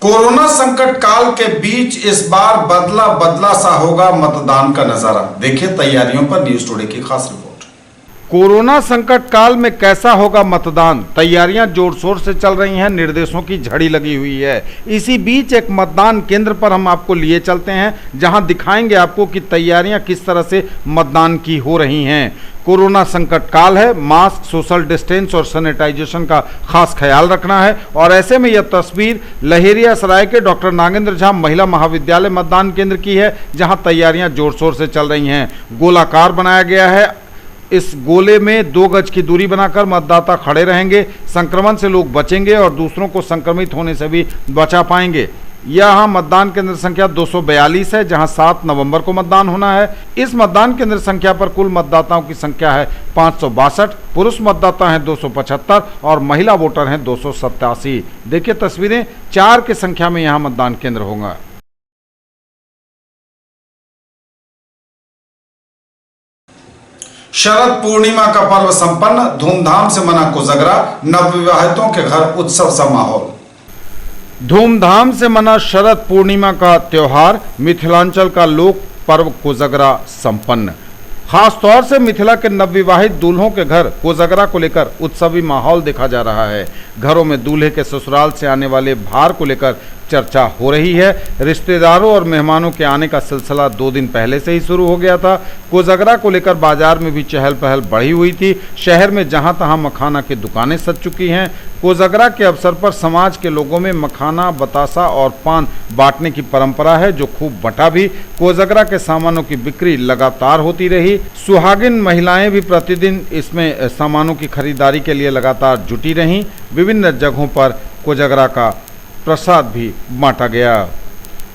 कोरोना संकट काल के बीच इस बार बदला सा होगा मतदान का नजारा, देखिए तैयारियों पर न्यूज टुडे की खास रिपोर्ट। कोरोना संकट काल में कैसा होगा मतदान, तैयारियां जोर शोर से चल रही हैं, निर्देशों की झड़ी लगी हुई है। इसी बीच एक मतदान केंद्र पर हम आपको लिए चलते हैं, जहां दिखाएंगे आपको कि तैयारियां किस तरह से मतदान की हो रही हैं। कोरोना संकट काल है, मास्क, सोशल डिस्टेंस और सैनिटाइजेशन का खास ख्याल रखना है। और ऐसे में यह तस्वीर लहेरियासराय के डॉक्टर नागेंद्र झा महिला महाविद्यालय मतदान केंद्र की है, जहां तैयारियां जोर शोर से चल रही हैं। गोलाकार बनाया गया है, इस गोले में 2 गज की दूरी बनाकर मतदाता खड़े रहेंगे। संक्रमण से लोग बचेंगे और दूसरों को संक्रमित होने से भी बचा पाएंगे। यहाँ मतदान केंद्र संख्या 242 है, जहां 7 नवंबर को मतदान होना है। इस मतदान केंद्र संख्या पर कुल मतदाताओं की संख्या है 562, पुरुष मतदाता हैं 275 और महिला वोटर हैं 287। देखिए तस्वीरें, 4 की संख्या में यहाँ मतदान केंद्र होगा। शरद पूर्णिमा का पर्व संपन्न, धूमधाम से मना कोजगरा, नवविवाहितों के घर उत्सव सा माहौल। धूमधाम से मना शरद पूर्णिमा का त्योहार, मिथिलांचल का लोक पर्व कोजगरा संपन्न। खास तौर से मिथिला के नवविवाहित दूल्हों के घर कोजगरा को लेकर उत्सवी माहौल देखा जा रहा है। घरों में दूल्हे के ससुराल से आने वाले भार को लेकर चर्चा हो रही है। रिश्तेदारों और मेहमानों के आने का सिलसिला 2 दिन पहले से ही शुरू हो गया था। कोजगरा को लेकर बाजार में भी चहल पहल बढ़ी हुई थी। शहर में जहां तहां मखाना की दुकानें सज चुकी हैं। कोजगरा के अवसर पर समाज के लोगों में मखाना, बतासा और पान बांटने की परंपरा है, जो खूब बंटा भी। कोजगरा के सामानों की बिक्री लगातार होती रही। सुहागिन महिलाएं भी प्रतिदिन इसमें सामानों की खरीदारी के लिए लगातार जुटी रहीं। विभिन्न जगहों पर कोजगरा का प्रसाद भी बांटा गया।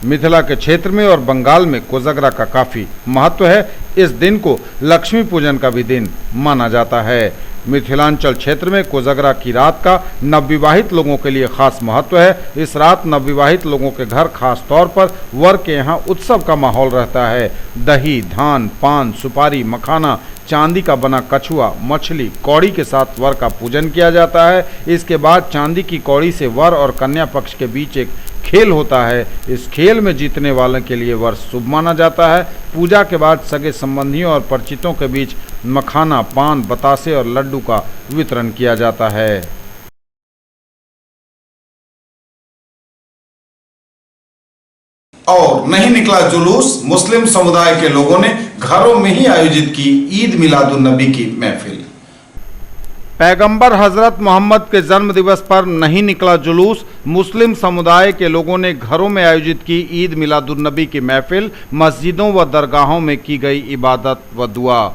मिथिला के क्षेत्र में और बंगाल में कोजगरा का काफ़ी महत्व है। इस दिन को लक्ष्मी पूजन का भी दिन माना जाता है। मिथिलांचल क्षेत्र में कोजगरा की रात का नवविवाहित लोगों के लिए खास महत्व है। इस रात नवविवाहित लोगों के घर खास तौर पर वर के यहाँ उत्सव का माहौल रहता है। दही, धान, पान, सुपारी, मखाना, चांदी का बना कछुआ, मछली, कौड़ी के साथ वर का पूजन किया जाता है। इसके बाद चांदी की कौड़ी से वर और कन्या पक्ष के बीच एक खेल होता है। इस खेल में जीतने वालों के लिए वर शुभ माना जाता है। पूजा के बाद सगे संबंधियों और परिचितों के बीच मखाना, पान, बतासे और लड्डू का वितरण किया जाता है। और नहीं निकला जुलूस, मुस्लिम समुदाय के लोगों ने घरों में ही आयोजित की ईद मिलादुन्नबी की महफिल। पैगंबर हजरत मोहम्मद के जन्म दिवस पर नहीं निकला जुलूस, मुस्लिम समुदाय के लोगों ने घरों में आयोजित की ईद मिलादुन्नबी की महफिल। मस्जिदों व दरगाहों में की गई इबादत व दुआ।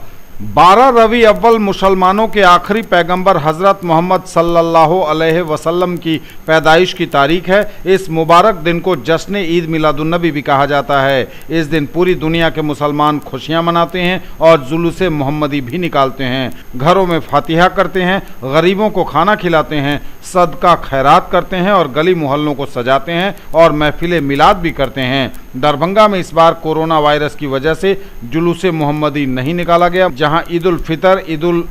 12 रबी अव्वल मुसलमानों के आखिरी पैगंबर हजरत मोहम्मद सल्लल्लाहु अलैहि वसल्लम की पैदाइश की तारीख है। इस मुबारक दिन को जश्न ईद मिलादुन्नबी भी कहा जाता है। इस दिन पूरी दुनिया के मुसलमान खुशियां मनाते हैं और जुलूस मोहम्मदी भी निकालते हैं। घरों में फातिहा करते हैं, गरीबों को खाना खिलाते हैं, सदका खैरात करते हैं और गली मोहल्लों को सजाते हैं और महफिल मिलाद भी करते हैं। दरभंगा में इस बार कोरोना वायरस की वजह से जुलूस मोहम्मदी नहीं निकाला गया। जहां ईद उल फितर, ईद उल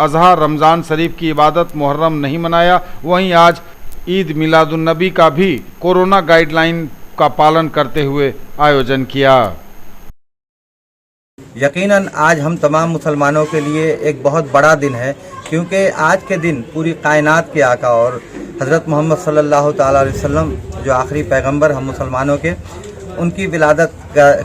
अजहा, रमज़ान शरीफ की इबादत, मुहर्रम नहीं मनाया, वहीं आज ईद मिलादुन्नबी का भी कोरोना गाइडलाइन का पालन करते हुए आयोजन किया। यकीनन आज हम तमाम मुसलमानों के लिए एक बहुत बड़ा दिन है, क्योंकि आज के दिन पूरी कायनात के आका और हज़रत मोहम्मद सल्लल्लाहु ताला अलैहि वसल्लम जो आखिरी पैगंबर हम मुसलमानों के, उनकी विलादत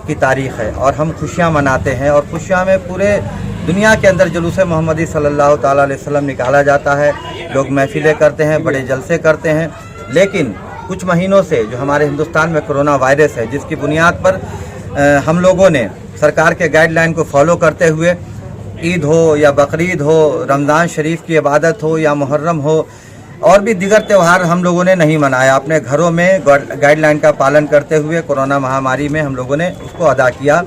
की तारीख़ है और हम खुशियाँ मनाते हैं। और खुशियाँ में पूरे दुनिया के अंदर जुलूस मोहम्मदी सल्लल्लाहु ताला अलैहि वसल्लम निकाला जाता है। लोग महफिलें करते हैं, बड़े जलसे करते हैं। लेकिन कुछ महीनों से जो हमारे हिंदुस्तान में कोरोना वायरस है, जिसकी बुनियाद पर हम लोगों ने सरकार के गाइडलाइन को फॉलो करते हुए ईद हो या बकरीद हो, रमज़ान शरीफ की इबादत हो या मुहर्रम हो, और भी दीगर त्यौहार हम लोगों ने नहीं मनाया। अपने घरों में गाइडलाइन का पालन करते हुए कोरोना महामारी में हम लोगों ने उसको अदा किया।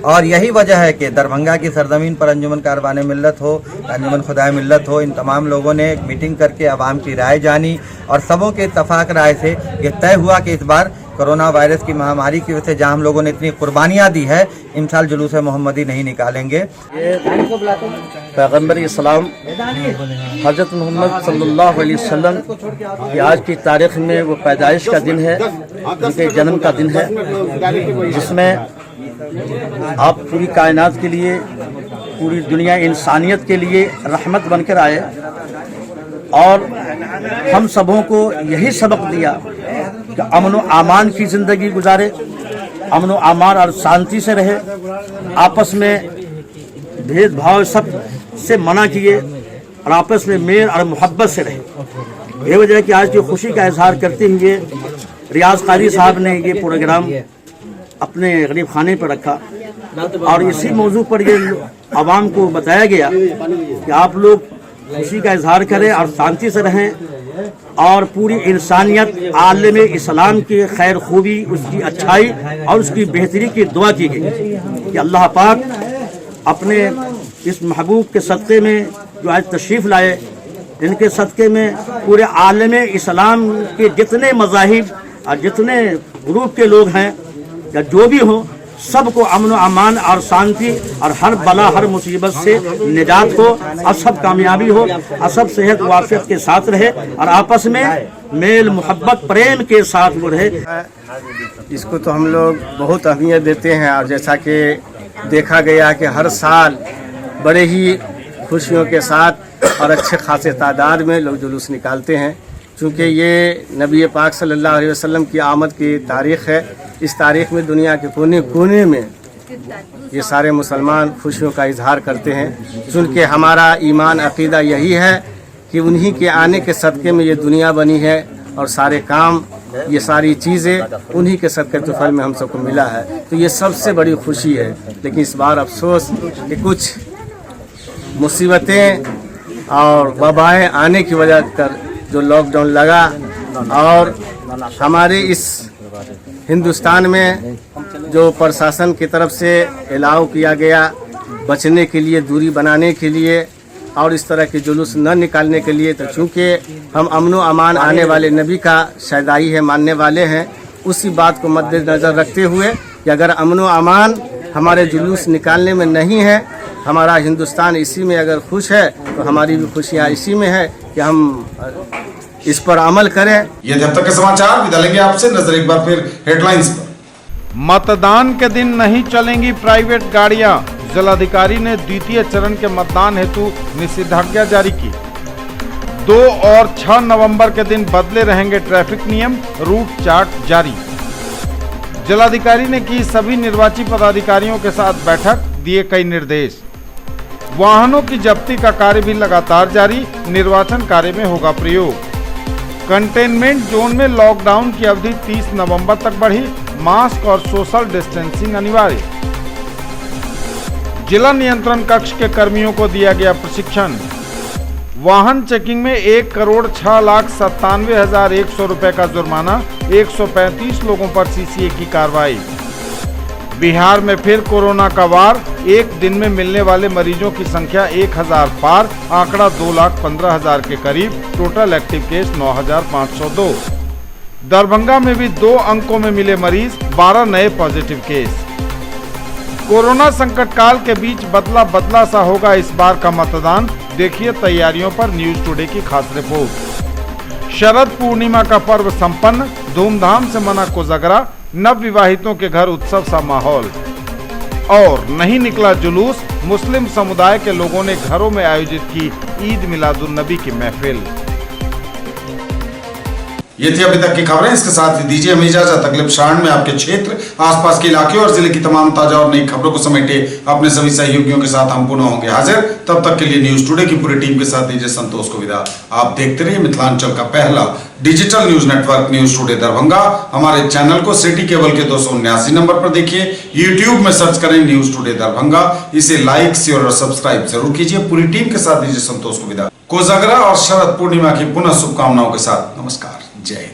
और यही वजह है कि दरभंगा की सरजमीन पर अंजुमन कारवाने मिल्लत हो, अंजुमन खुदाए मिल्लत हो, इन तमाम लोगों ने एक मीटिंग करके आवाम की राय जानी और सबों के इत्तफाक राय से ये तय हुआ कि इस बार कोरोना वायरस की महामारी की वजह से जहाँ हम लोगों ने इतनी कुर्बानियाँ दी है, इन साल जुलूस मोहम्मदी नहीं निकालेंगे। पैगम्बर इस्लाम हज़रत मोहम्मद सल्लल्लाहु अलैहि वसल्लम की आज की तारीख़ में वो पैदाइश का दिन है, उनके जन्म का दिन है, जिसमें आप पूरी कायनात के लिए, पूरी दुनिया इंसानियत के लिए रहमत बनकर आए और हम सबों को यही सबक दिया कि अमन व अमान की ज़िंदगी गुजारे, अमन व अमान और शांति से रहे, आपस में भेदभाव सब से मना किए और आपस में मेल और मोहब्बत से रहे। ये वजह है कि आज की खुशी का इजहार करते हुए रियाज कारी साहब ने ये प्रोग्राम अपने गरीब खाने पर रखा और इसी मौजू पर ये आवाम को बताया गया कि आप लोग खुशी का इजहार करें और शांति से रहें और पूरी इंसानियत आलम इस्लाम की खैर खूबी, उसकी अच्छाई और उसकी बेहतरी की दुआ की गई कि अल्लाह पाक अपने इस महबूब के सदक़े में जो आज तशरीफ़ लाए, इनके सदक़े में पूरे आलम इस्लाम के जितने मज़ाहिब और जितने ग्रुप के लोग हैं या जो भी हो, सबको अमन व अमान और शांति और हर बला हर मुसीबत से निजात हो और सब कामयाबी हो और सब सेहत वाफियत के साथ रहे और आपस में मेल मोहब्बत प्रेम के साथ वो रहे। इसको तो हम लोग बहुत अहमियत देते हैं और जैसा कि देखा गया कि हर साल बड़े ही खुशियों के साथ और अच्छे खासे तादाद में लोग जुलूस निकालते हैं, चूँकि ये नबी पाक सल्लल्लाहु अलैहि वसल्लम की आमद की तारीख़ है। इस तारीख़ में दुनिया के कोने कोने में ये सारे मुसलमान खुशियों का इजहार करते हैं, चूँकि हमारा ईमान अक़ीदा यही है कि उन्हीं के आने के सदक़े में ये दुनिया बनी है और सारे काम, ये सारी चीज़ें उन्हीं के सदक़े तुफ़ल में हम सबको मिला है। तो ये सबसे बड़ी खुशी है। लेकिन इस बार अफसोस कि कुछ मुसीबतें और वबाएँ आने की वजह कर जो लॉकडाउन लगा और हमारे इस हिंदुस्तान में जो प्रशासन की तरफ से अलाउ किया गया बचने के लिए, दूरी बनाने के लिए और इस तरह के जुलूस न निकालने के लिए, तो चूँकि हम अमन व अमान आने वाले नबी का शैदाई है, मानने वाले हैं, उसी बात को मद्देनज़र रखते हुए कि अगर अमन व अमान हमारे जुलूस निकालने में नहीं है, हमारा हिंदुस्तान इसी में अगर खुश है तो हमारी भी खुशियाँ इसी में है कि हम इस पर अमल करें। ये जब तक के समाचार, विदा लेंगे आपसे, नजर एक बार फिर हेडलाइंस पर। मतदान के दिन नहीं चलेंगी प्राइवेट गाड़ियां, जिलाधिकारी ने द्वितीय चरण के मतदान हेतु निषेधाज्ञा जारी की। 2 और 6 नवंबर के दिन बदले रहेंगे ट्रैफिक नियम, रूट चार्ट जारी। जिलाधिकारी ने की सभी निर्वाची पदाधिकारियों के साथ बैठक, दिए कई निर्देश। वाहनों की जब्ती का कार्य भी लगातार जारी, निर्वाचन कार्य में होगा प्रयोग। कंटेनमेंट जोन में लॉकडाउन की अवधि 30 नवंबर तक बढ़ी, मास्क और सोशल डिस्टेंसिंग अनिवार्य। जिला नियंत्रण कक्ष के कर्मियों को दिया गया प्रशिक्षण। वाहन चेकिंग में 1,06,97,100 रुपए का जुर्माना, 135 लोगों पर सीसीए की कार्रवाई। बिहार में फिर कोरोना का वार, एक दिन में मिलने वाले मरीजों की संख्या 1000 पार, आंकड़ा 2,15,000 के करीब, टोटल एक्टिव केस 9,502। दरभंगा में भी 2 अंकों में मिले मरीज, 12 नए पॉजिटिव केस। कोरोना संकट काल के बीच बदला बदला सा होगा इस बार का मतदान, देखिए तैयारियों पर न्यूज टुडे की खास रिपोर्ट। शरद पूर्णिमा का पर्व संपन्न, धूमधाम से मना कोजागरा, नव विवाहितों के घर उत्सव सा माहौल। और नहीं निकला जुलूस, मुस्लिम समुदाय के लोगों ने घरों में आयोजित की ईद मिलादुन नबी की महफिल। ये थी अभी तक की खबरें, इसके साथ ही दीजिए हमें इजाजत। अगले क्षण में आपके क्षेत्र, आसपास के इलाके और जिले की तमाम ताजा और नई खबरों को समेटे अपने सभी सहयोगियों के साथ हम पुनः होंगे हाजिर। तब तक के लिए न्यूज टुडे की पूरी टीम के साथ दीजिए संतोष को विदा। आप देखते रहिए मिथिलांचल का पहला digital news network news today Darbhanga. हमारे चैनल को सिटी केबल के 279 नंबर पर देखिए, यूट्यूब में सर्च करें न्यूज टुडे दरभंगा, इसे लाइक शेयर और सब्सक्राइब जरूर कीजिए। पूरी टीम के साथ दीजिए संतोष को विदा। कोजागरा और शरद पूर्णिमा की पुनः शुभकामनाओं के साथ नमस्कार, जय हिंद।